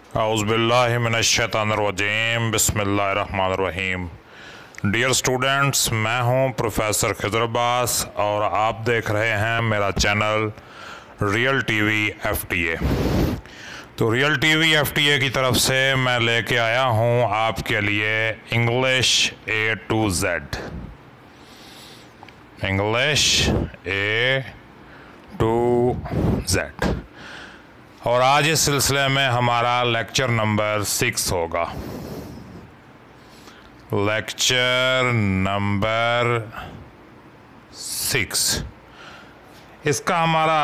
औज़ुबिल्लाहि मिनश्शैतानिर्रजीम बिस्मिल्लाहिर्रहमानिर्रहीम। Dear students, मैं हूं प्रोफेसर खिज़र अब्बास और आप देख रहे हैं मेरा चैनल रियल टीवी एफटीए। तो रियल टीवी एफटीए की तरफ से मैं लेके आया हूं आपके लिए English A to Z। English A to Z। और आज इस सिलसिले में हमारा लेक्चर नंबर 6 होगा। लेक्चर नंबर 6, इसका हमारा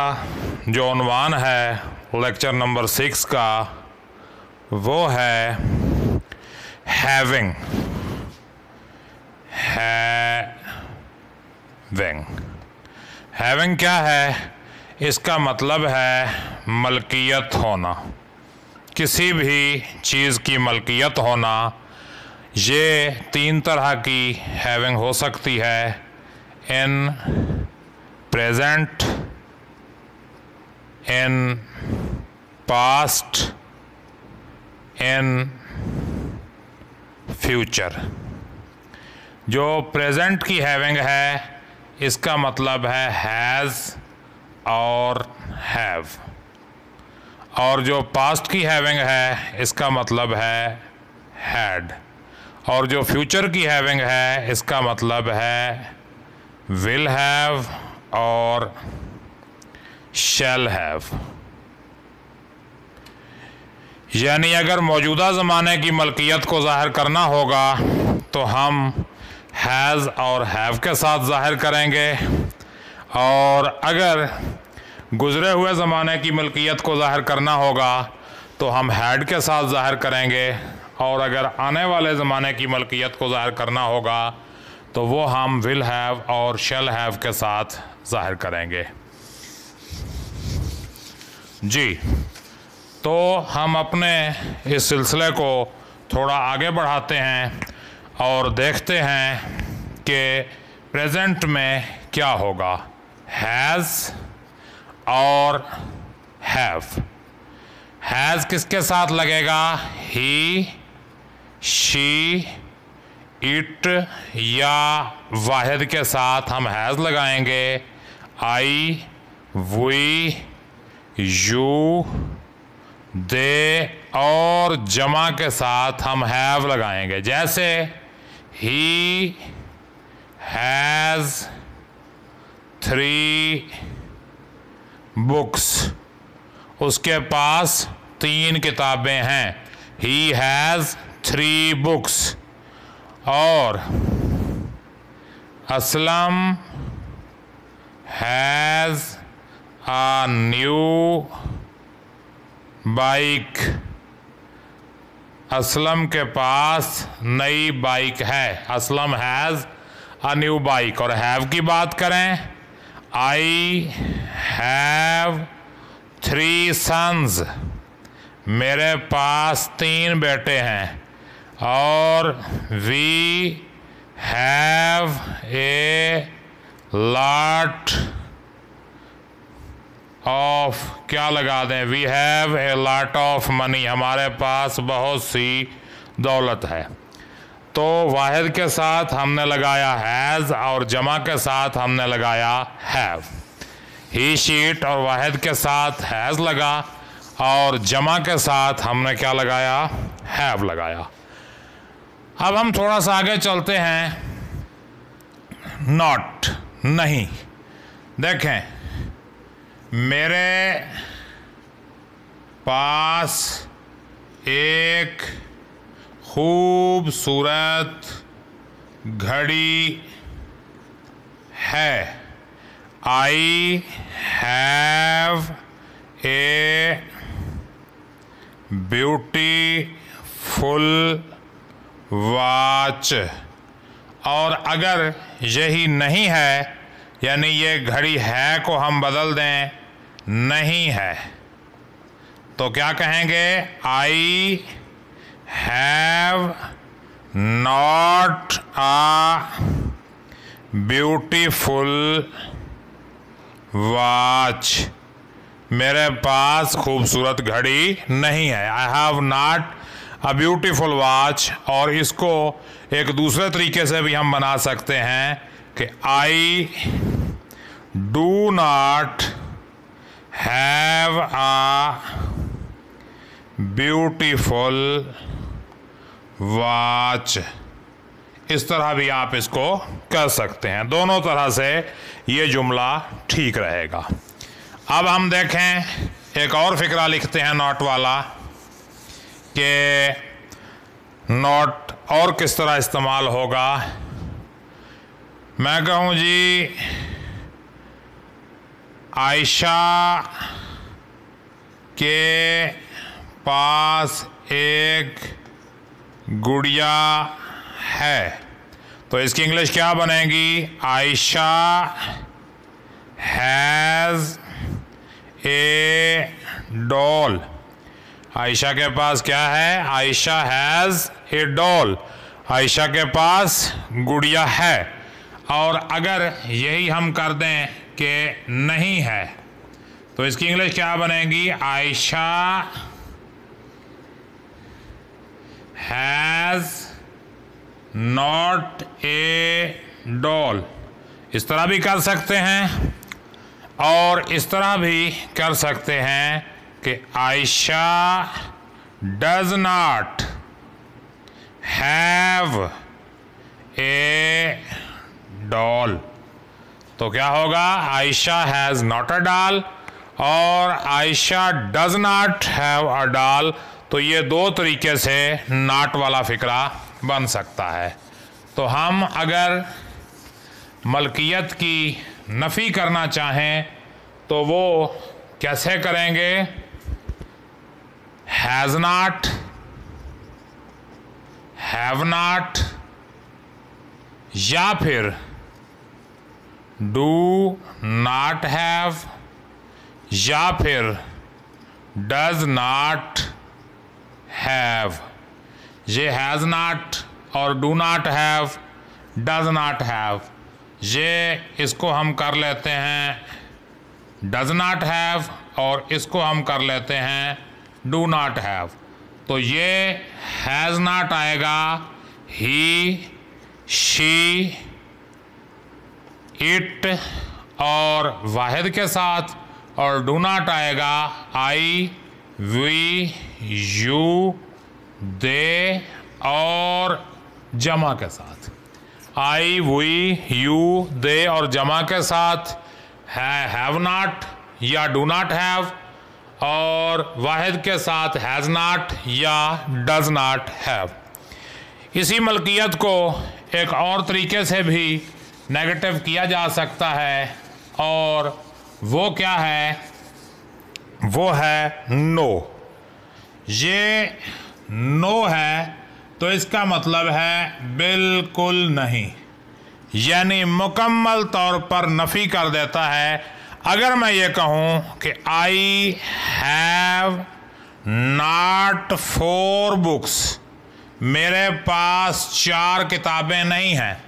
जो उन्वान है लेक्चर नंबर 6 का, वो है हैविंग। हैविंग क्या है? इसका मतलब है मलकियत होना, किसी भी चीज़ की मलकियत होना। ये 3 तरह की हैविंग हो सकती है, in present, in past, in future. जो प्रेजेंट की हैविंग है इसका मतलब है हैज़ और हैव, और जो पास्ट की हैविंग है इसका मतलब है हैड, और जो फ्यूचर की हैविंग है इसका मतलब है विल हैव और शैल हैव। यानी अगर मौजूदा ज़माने की मलकियत को ज़ाहिर करना होगा तो हम हैज़ और हैव के साथ ज़ाहिर करेंगे, और अगर गुज़रे हुए ज़माने की मलकियत को ज़ाहिर करना होगा तो हम हैड के साथ ज़ाहिर करेंगे, और अगर आने वाले ज़माने की मलकियत को ज़ाहिर करना होगा तो वो हम विल हैव और शैल हैव के साथ ज़ाहिर करेंगे। जी, तो हम अपने इस सिलसिले को थोड़ा आगे बढ़ाते हैं और देखते हैं कि प्रेजेंट में क्या होगा। हैज़ और हैव। हैज़ किसके साथ लगेगा? ही, शी, इट या वाहिद के साथ हम हैज़ लगाएंगे। आई, वी, यू, दे, और जमा के साथ हम हैव लगाएंगे। जैसे ही हैज़ 3 बुक्स, उसके पास 3 किताबें हैं। He has 3 books. और Aslam has a new bike. Aslam के पास नई बाइक है। Aslam has a new bike. और हैव की बात करें, आई हैव 3 सन्स। मेरे पास 3 बेटे हैं। और we have a lot of, क्या लगा दें, we have a lot of money. हमारे पास बहुत सी दौलत है। तो वाहिद के साथ हमने लगाया हैज़ और जमा के साथ हमने लगाया हैव। ही, शीट और वाहिद के साथ हैज़ लगा और जमा के साथ हमने क्या लगाया? हैव लगाया। अब हम थोड़ा सा आगे चलते हैं। नॉट, नहीं। देखें, मेरे पास एक खूबसूरत घड़ी है। I have a beautiful watch. और अगर यही नहीं है, यानी ये घड़ी है को हम बदल दें नहीं है, तो क्या कहेंगे? I have not a beautiful watch. मेरे पास खूबसूरत घड़ी नहीं है। I have not a beautiful watch. और इसको एक दूसरे तरीके से भी हम बना सकते हैं कि I do not have a beautiful watch. इस तरह भी आप इसको कर सकते हैं। दोनों तरह से ये जुमला ठीक रहेगा। अब हम देखें, एक और फिक्रा लिखते हैं नॉट वाला, कि नॉट और किस तरह इस्तेमाल होगा। मैं कहूँ जी, आयशा के पास एक गुड़िया है, तो इसकी इंग्लिश क्या बनेगी? Ayesha has a doll. Ayesha के पास क्या है? Ayesha has a doll. Ayesha के पास गुड़िया है। और अगर यही हम कर दें कि नहीं है, तो इसकी इंग्लिश क्या बनेगी? Ayesha has not a doll. इस तरह भी कर सकते हैं और इस तरह भी कर सकते हैं कि Ayesha does not have a doll. तो क्या होगा? Ayesha has not a doll और Ayesha does not have a doll. तो ये दो तरीके से नॉट वाला फिक्रा बन सकता है। तो हम अगर मलकियत की नफ़ी करना चाहें तो वो कैसे करेंगे? हैज़ नॉट, हैव नॉट, या फिर डू नॉट हैव, या फिर डज नॉट हैव। ये हैज़ नॉट और do not have, does not have, ये इसको हम कर लेते हैं डज नॉट हैव और इसको हम कर लेते हैं डू नॉट हैव। तो ये हैज़ नॉट आएगा ही, शी, इट और वाहिद के साथ, और डू नॉट आएगा आई, वी, यू, दे और जमा के साथ। आई, वी, यू, दे और जमा के साथ हैव नॉट या डू नॉट हैव, और वाहिद के साथ हैज़ नॉट या डज नॉट हैव। इसी मलकियत को एक और तरीके से भी नेगेटिव किया जा सकता है, और वो क्या है? वो है नो। ये नो है तो इसका मतलब है बिल्कुल नहीं, यानी मुकम्मल तौर पर नफ़ी कर देता है। अगर मैं ये कहूँ कि आई हैव नॉट 4 बुक्स, मेरे पास 4 किताबें नहीं हैं,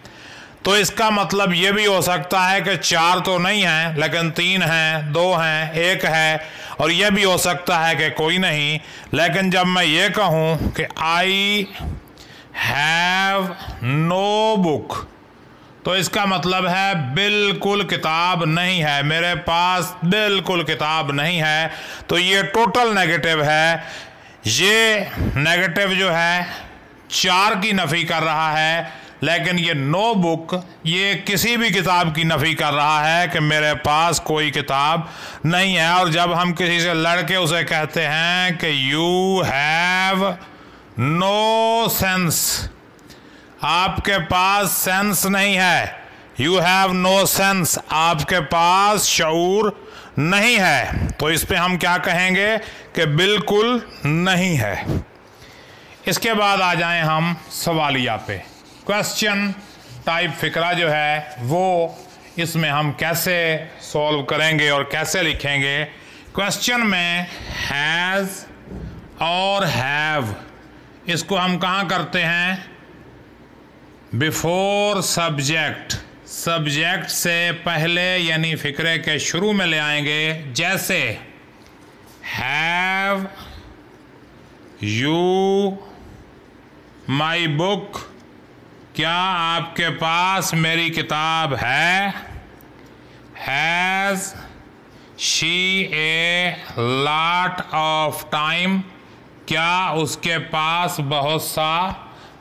तो इसका मतलब ये भी हो सकता है कि 4 तो नहीं हैं लेकिन 3 हैं, 2 हैं, 1 है, और यह भी हो सकता है कि कोई नहीं। लेकिन जब मैं ये कहूँ कि आई हैव नो बुक, तो इसका मतलब है बिल्कुल किताब नहीं है, मेरे पास बिल्कुल किताब नहीं है। तो ये टोटल नेगेटिव है। ये नेगेटिव जो है 4 की नफ़ी कर रहा है, लेकिन ये नो बुक ये किसी भी किताब की नफ़ी कर रहा है कि मेरे पास कोई किताब नहीं है। और जब हम किसी से लड़के उसे कहते हैं कि यू हैव नो सेंस, आपके पास सेंस नहीं है, यू हैव नो सेंस, आपके पास शऊर नहीं है, तो इस पे हम क्या कहेंगे कि बिल्कुल नहीं है। इसके बाद आ जाएं हम सवालिया पे। क्वेश्चन टाइप फिक्रा जो है वो इसमें हम कैसे सॉल्व करेंगे और कैसे लिखेंगे। क्वेश्चन में हैज़ और हैव, इसको हम कहाँ करते हैं? बिफोर सब्जेक्ट, सब्जेक्ट से पहले यानी फिक्रे के शुरू में ले आएंगे। जैसे हैव यू माई बुक, क्या आपके पास मेरी किताब है। Has she A lot of time, क्या उसके पास बहुत सा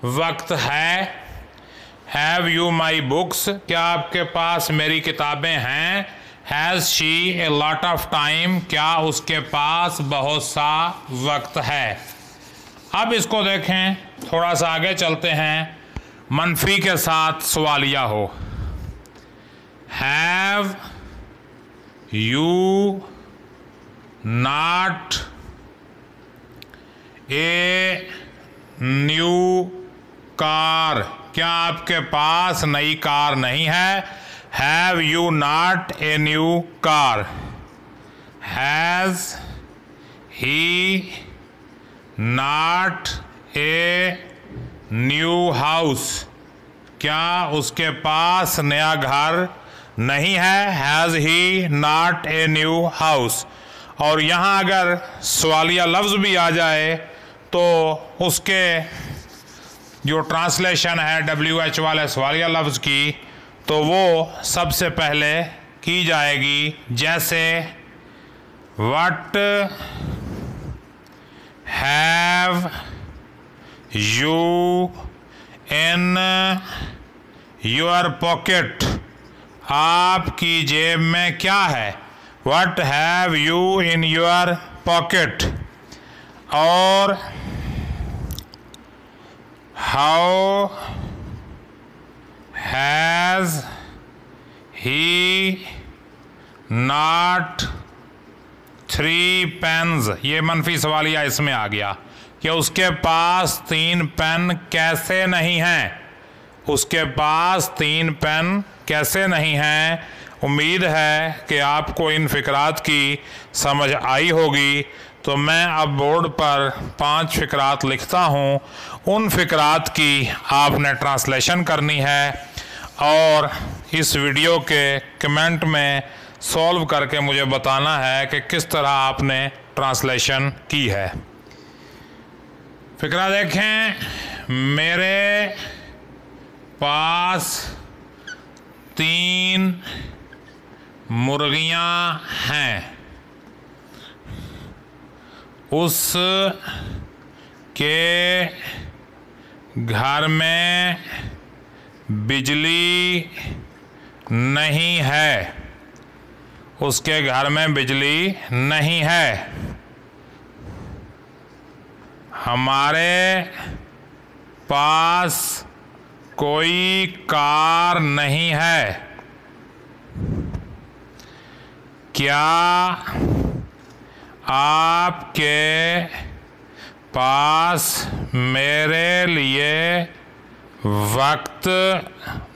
वक्त है। हैव यू माई बुक्स, क्या आपके पास मेरी किताबें हैं। Has she A lot of time, क्या उसके पास बहुत सा वक्त है। अब इसको देखें, थोड़ा सा आगे चलते हैं, मनफी के साथ सवालिया हो। Have you not a new car, क्या आपके पास नई कार नहीं है। Have you not a new car. Has he not a new house, क्या उसके पास नया घर नहीं है। Has he not a new house. और यहाँ अगर सवालिया लफ्ज़ भी आ जाए तो उसके जो ट्रांसलेशन है WH वाले सवालिया लफ्ज़ की, तो वो सबसे पहले की जाएगी, जैसे what have you in your pocket, आपकी जेब में क्या है। What have you in your pocket. और how has he not 3 pens, ये मनफी सवालिया इसमें आ गया कि उसके पास 3 पेन कैसे नहीं हैं। उसके पास 3 पेन कैसे नहीं हैं। उम्मीद है कि आपको इन फ़िक्रात की समझ आई होगी। तो मैं अब बोर्ड पर 5 फ़िक्रात लिखता हूँ, उन फ़िक्रात की आपने ट्रांसलेशन करनी है और इस वीडियो के कमेंट में सॉल्व करके मुझे बताना है कि किस तरह आपने ट्रांसलेशन की है। फ़िक्रा देखें, मेरे पास 3 मुर्गियाँ हैं। उस के घर में बिजली नहीं है। उसके घर में बिजली नहीं है। हमारे पास कोई कार नहीं है। क्या आपके पास मेरे लिए वक्त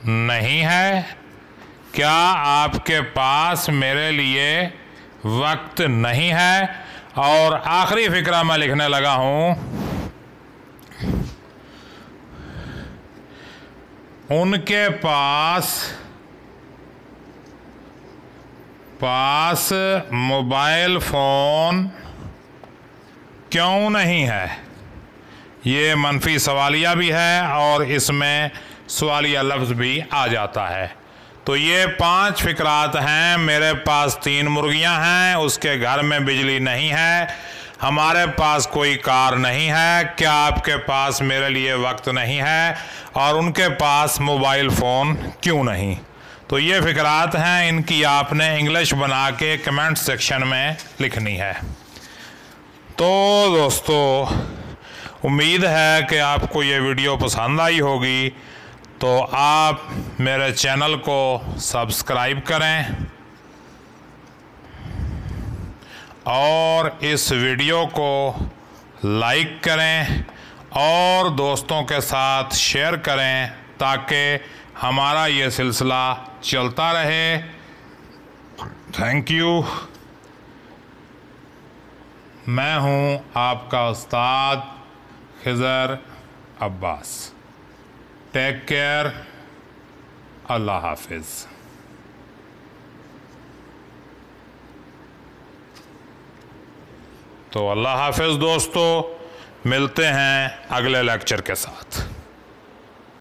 नहीं है। क्या आपके पास मेरे लिए वक्त नहीं है। और आखिरी फ़िक्रा मैं लिखने लगा हूँ, उनके पास मोबाइल फ़ोन क्यों नहीं है। ये मनफी सवालिया भी है और इसमें सवालिया लफ्ज़ भी आ जाता है। तो ये 5 फ़िक्रात हैं। मेरे पास 3 मुर्गियां हैं, उसके घर में बिजली नहीं है, हमारे पास कोई कार नहीं है, क्या आपके पास मेरे लिए वक्त नहीं है, और उनके पास मोबाइल फ़ोन क्यों नहीं। तो ये फ़िक्रात हैं, इनकी आपने इंग्लिश बना के कमेंट सेक्शन में लिखनी है। तो दोस्तों, उम्मीद है कि आपको ये वीडियो पसंद आई होगी। तो आप मेरे चैनल को सब्सक्राइब करें और इस वीडियो को लाइक करें और दोस्तों के साथ शेयर करें ताकि हमारा ये सिलसिला चलता रहे। Thank you. मैं हूँ आपका उस्ताद खिज़र अब्बास। Take care. अल्लाह हाफिज़। तो अल्लाह हाफिज़ दोस्तों, मिलते हैं अगले लेक्चर के साथ।